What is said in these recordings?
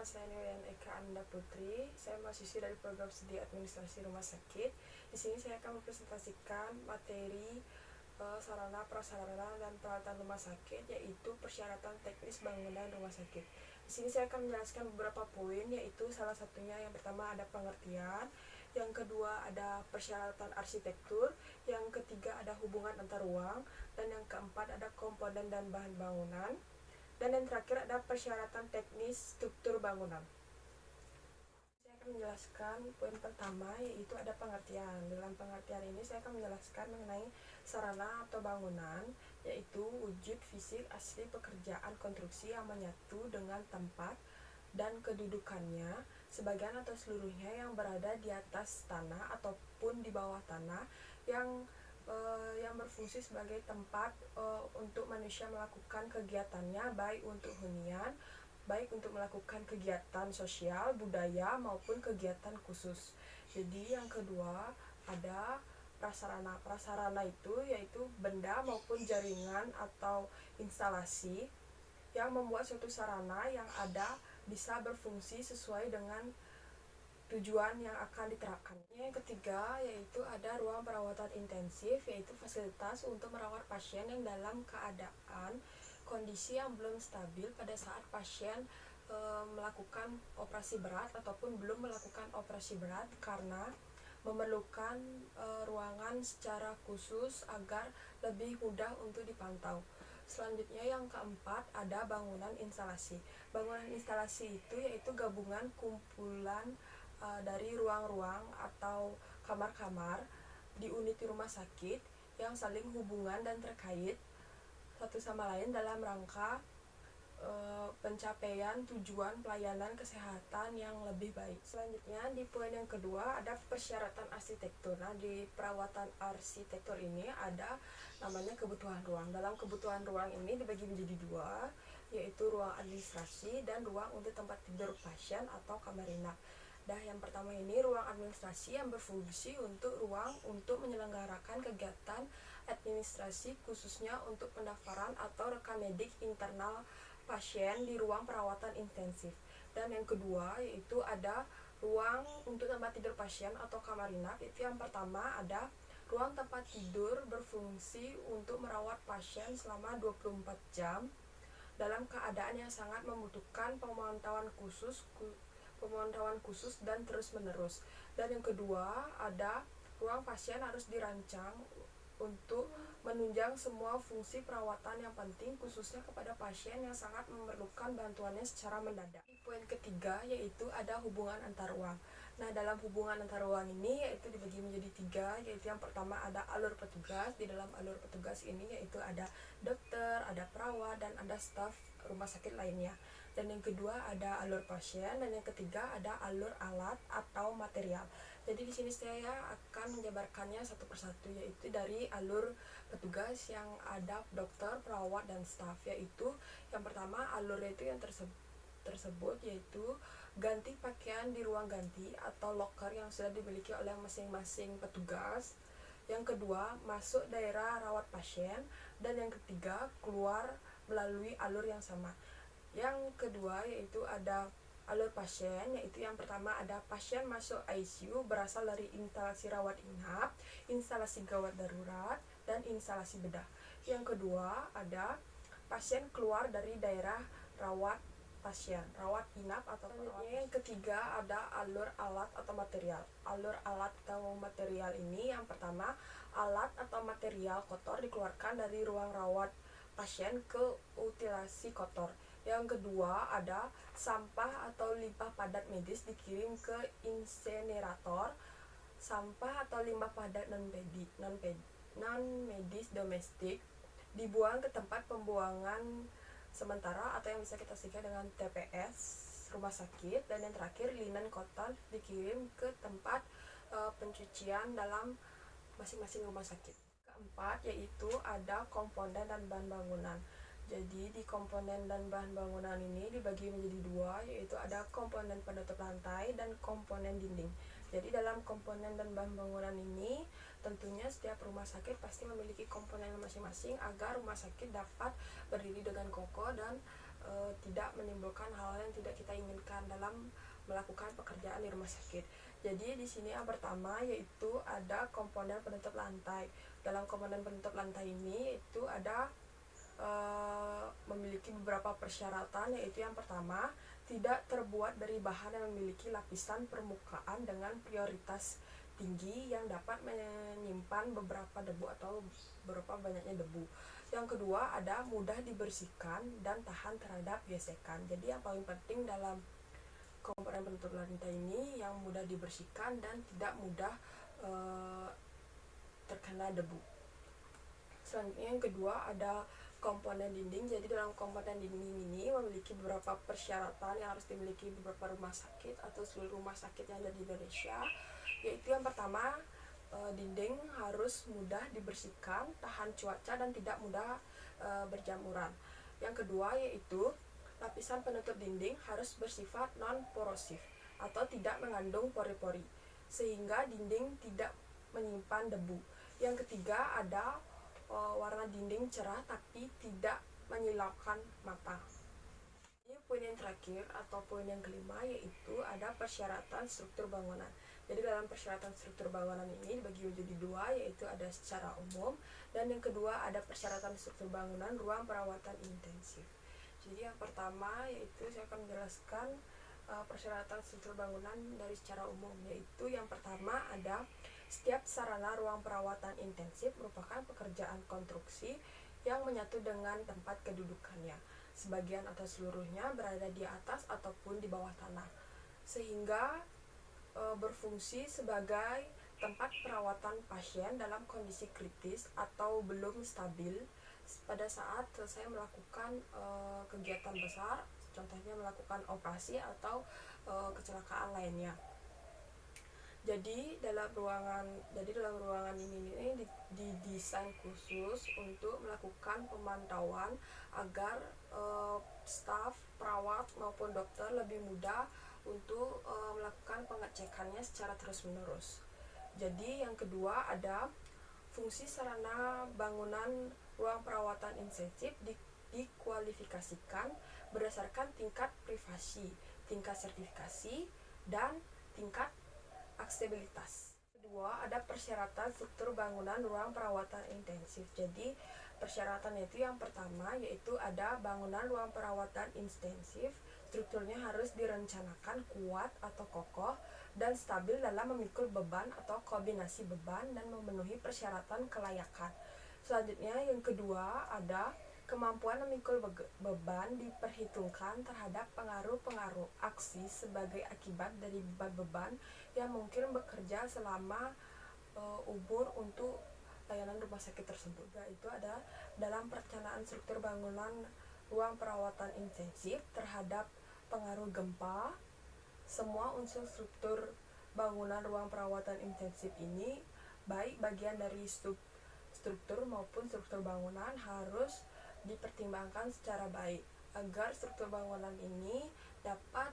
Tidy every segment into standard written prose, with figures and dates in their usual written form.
nama saya Nyoyan Eka Anda Putri. Saya mahasiswi dari program studi administrasi rumah sakit. Di sini saya akan mempresentasikan materi sarana prasarana dan peralatan rumah sakit, yaitu persyaratan teknis bangunan rumah sakit. Di sini saya akan menjelaskan beberapa poin, yaitu salah satunya yang pertama ada pengertian, yang kedua ada persyaratan arsitektur, yang ketiga ada hubungan antar ruang, dan yang keempat ada komponen dan bahan bangunan. Dan yang terakhir ada persyaratan teknis struktur bangunan. Saya akan menjelaskan poin pertama, yaitu ada pengertian. Dalam pengertian ini saya akan menjelaskan mengenai sarana atau bangunan, yaitu wujud fisik asli pekerjaan konstruksi yang menyatu dengan tempat dan kedudukannya, sebagian atau seluruhnya yang berada di atas tanah ataupun di bawah tanah, yang berfungsi sebagai tempat untuk manusia melakukan kegiatannya, baik untuk hunian, baik untuk melakukan kegiatan sosial, budaya, maupun kegiatan khusus. Jadi yang kedua ada prasarana. Prasarana itu yaitu benda maupun jaringan atau instalasi yang membuat suatu sarana yang ada bisa berfungsi sesuai dengan tujuan yang akan diterapkan. Yang ketiga yaitu ada ruang perawatan intensif, yaitu fasilitas untuk merawat pasien yang dalam keadaan kondisi yang belum stabil pada saat pasien melakukan operasi berat ataupun belum melakukan operasi berat, karena memerlukan ruangan secara khusus agar lebih mudah untuk dipantau. Selanjutnya yang keempat ada bangunan instalasi. Bangunan instalasi itu yaitu gabungan kumpulan dari ruang-ruang atau kamar-kamar di unit rumah sakit yang saling hubungan dan terkait satu sama lain dalam rangka pencapaian tujuan pelayanan kesehatan yang lebih baik. Selanjutnya di poin yang kedua ada persyaratan arsitektur. Nah, di perawatan arsitektur ini ada namanya kebutuhan ruang. Dalam kebutuhan ruang ini dibagi menjadi dua, yaitu ruang administrasi dan ruang untuk tempat tidur pasien atau kamar inap. Nah, yang pertama ini ruang administrasi yang berfungsi untuk ruang untuk menyelenggarakan kegiatan administrasi, khususnya untuk pendaftaran atau rekam medik internal pasien di ruang perawatan intensif. Dan yang kedua yaitu ada ruang untuk tempat tidur pasien atau kamar inap. Itu yang pertama ada ruang tempat tidur berfungsi untuk merawat pasien selama 24 jam dalam keadaan yang sangat membutuhkan pemantauan khusus dan terus-menerus. Dan yang kedua ada ruang pasien harus dirancang untuk menunjang semua fungsi perawatan yang penting, khususnya kepada pasien yang sangat memerlukan bantuannya secara mendadak. Poin ketiga yaitu ada hubungan antar ruang. Nah, dalam hubungan antar ruang ini yaitu dibagi menjadi tiga, yaitu yang pertama ada alur petugas. Di dalam alur petugas ini yaitu ada dokter, ada perawat, dan ada staf rumah sakit lainnya. Dan yang kedua ada alur pasien, dan yang ketiga ada alur alat atau material. Jadi di sini saya akan menjabarkannya satu persatu, yaitu dari alur petugas yang ada dokter, perawat, dan staf. Yaitu yang pertama alurnya itu yang tersebut yaitu ganti pakaian di ruang ganti atau locker yang sudah dimiliki oleh masing-masing petugas. Yang kedua masuk daerah rawat pasien, dan yang ketiga keluar melalui alur yang sama. Yang kedua yaitu ada alur pasien, yaitu yang pertama ada pasien masuk ICU berasal dari instalasi rawat inap, instalasi gawat darurat, dan instalasi bedah. Yang kedua ada pasien keluar dari daerah rawat pasien, rawat inap atau perawat. Yang ketiga ada alur alat atau material. Alur alat atau material ini yang pertama alat atau material kotor dikeluarkan dari ruang rawat pasien ke utilasi kotor. Yang kedua ada sampah atau limbah padat medis dikirim ke insinerator. Sampah atau limbah padat non medis domestik dibuang ke tempat pembuangan sementara atau yang bisa kita singkat dengan TPS rumah sakit. Dan yang terakhir linen kotor dikirim ke tempat pencucian dalam masing-masing rumah sakit. Keempat yaitu ada komponen dan bahan bangunan. Jadi di komponen dan bahan bangunan ini dibagi menjadi dua, yaitu ada komponen penutup lantai dan komponen dinding. Jadi dalam komponen dan bahan bangunan ini tentunya setiap rumah sakit pasti memiliki komponen masing-masing agar rumah sakit dapat berdiri dengan kokoh dan tidak menimbulkan hal-hal yang tidak kita inginkan dalam melakukan pekerjaan di rumah sakit. Jadi di sini yang pertama yaitu ada komponen penutup lantai. Dalam komponen penutup lantai ini itu ada memiliki beberapa persyaratan, yaitu yang pertama tidak terbuat dari bahan yang memiliki lapisan permukaan dengan prioritas tinggi yang dapat menyimpan beberapa debu atau beberapa banyaknya debu. Yang kedua ada mudah dibersihkan dan tahan terhadap gesekan. Jadi yang paling penting dalam komponen penutup lantai ini yang mudah dibersihkan dan tidak mudah terkena debu. Selanjutnya yang kedua ada komponen dinding. Jadi dalam komponen dinding ini memiliki beberapa persyaratan yang harus dimiliki beberapa rumah sakit atau seluruh rumah sakit yang ada di Indonesia, yaitu yang pertama dinding harus mudah dibersihkan, tahan cuaca dan tidak mudah berjamuran. Yang kedua yaitu lapisan penutup dinding harus bersifat non-porosif atau tidak mengandung pori-pori sehingga dinding tidak menyimpan debu. Yang ketiga ada warna dinding cerah tapi tidak menyilaukan mata. Ini poin yang terakhir atau poin yang kelima yaitu ada persyaratan struktur bangunan. Jadi dalam persyaratan struktur bangunan ini dibagi menjadi dua, yaitu ada secara umum dan yang kedua ada persyaratan struktur bangunan ruang perawatan intensif. Jadi yang pertama yaitu saya akan menjelaskan persyaratan struktur bangunan dari secara umum, yaitu yang pertama ada setiap sarana ruang perawatan intensif merupakan pekerjaan konstruksi yang menyatu dengan tempat kedudukannya, sebagian atau seluruhnya berada di atas ataupun di bawah tanah, sehingga berfungsi sebagai tempat perawatan pasien dalam kondisi kritis atau belum stabil pada saat saya melakukan kegiatan besar, contohnya melakukan operasi atau kecelakaan lainnya. Jadi dalam ruangan ini didesain khusus untuk melakukan pemantauan agar staf, perawat maupun dokter lebih mudah untuk melakukan pengecekannya secara terus-menerus. Jadi yang kedua ada fungsi sarana bangunan ruang perawatan intensif dikualifikasikan berdasarkan tingkat privasi, tingkat sertifikasi, dan tingkat aksesibilitas. Kedua, ada persyaratan struktur bangunan ruang perawatan intensif. Jadi, persyaratannya itu yang pertama yaitu ada bangunan ruang perawatan intensif, strukturnya harus direncanakan kuat atau kokoh dan stabil dalam memikul beban atau kombinasi beban dan memenuhi persyaratan kelayakan. Selanjutnya, yang kedua ada kemampuan memikul beban diperhitungkan terhadap pengaruh-pengaruh aksi sebagai akibat dari beban yang mungkin bekerja selama umur untuk layanan rumah sakit tersebut. Yaitu ada dalam perencanaan struktur bangunan ruang perawatan intensif terhadap pengaruh gempa, semua unsur struktur bangunan ruang perawatan intensif ini, baik bagian dari struktur maupun struktur bangunan harus dipertimbangkan secara baik agar struktur bangunan ini dapat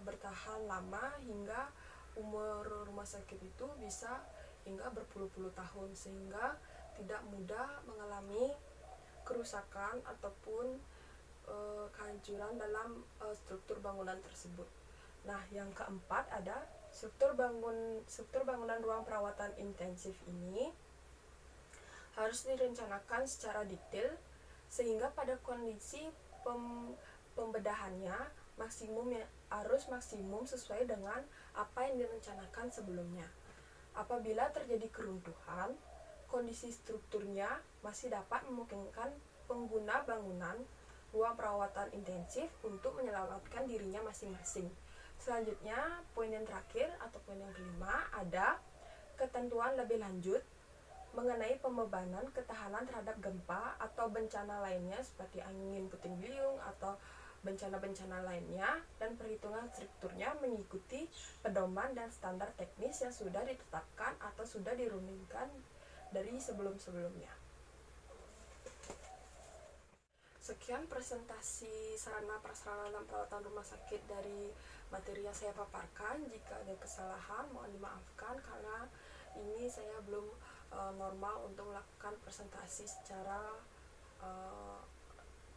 bertahan lama hingga umur rumah sakit itu bisa hingga berpuluh-puluh tahun, sehingga tidak mudah mengalami kerusakan ataupun kehancuran dalam struktur bangunan tersebut. Nah, yang keempat ada struktur bangunan ruang perawatan intensif ini harus direncanakan secara detail sehingga pada kondisi pembedahannya harus maksimum sesuai dengan apa yang direncanakan sebelumnya. Apabila terjadi keruntuhan, kondisi strukturnya masih dapat memungkinkan pengguna bangunan ruang perawatan intensif untuk menyelamatkan dirinya masing-masing. Selanjutnya, poin yang terakhir atau poin yang kelima ada ketentuan lebih lanjut mengenai pembebanan ketahanan terhadap gempa atau bencana lainnya seperti angin puting beliung atau bencana-bencana lainnya, dan perhitungan strukturnya mengikuti pedoman dan standar teknis yang sudah ditetapkan atau sudah dirundingkan dari sebelum-sebelumnya. Sekian presentasi sarana prasarana dan peralatan rumah sakit dari materi yang saya paparkan. Jika ada kesalahan mohon dimaafkan karena ini saya belum normal untuk melakukan presentasi secara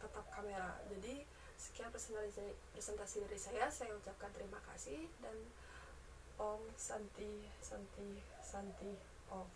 tatap kamera. Jadi Sekian presentasi dari saya ucapkan terima kasih dan Om Santi Santi Santi Om.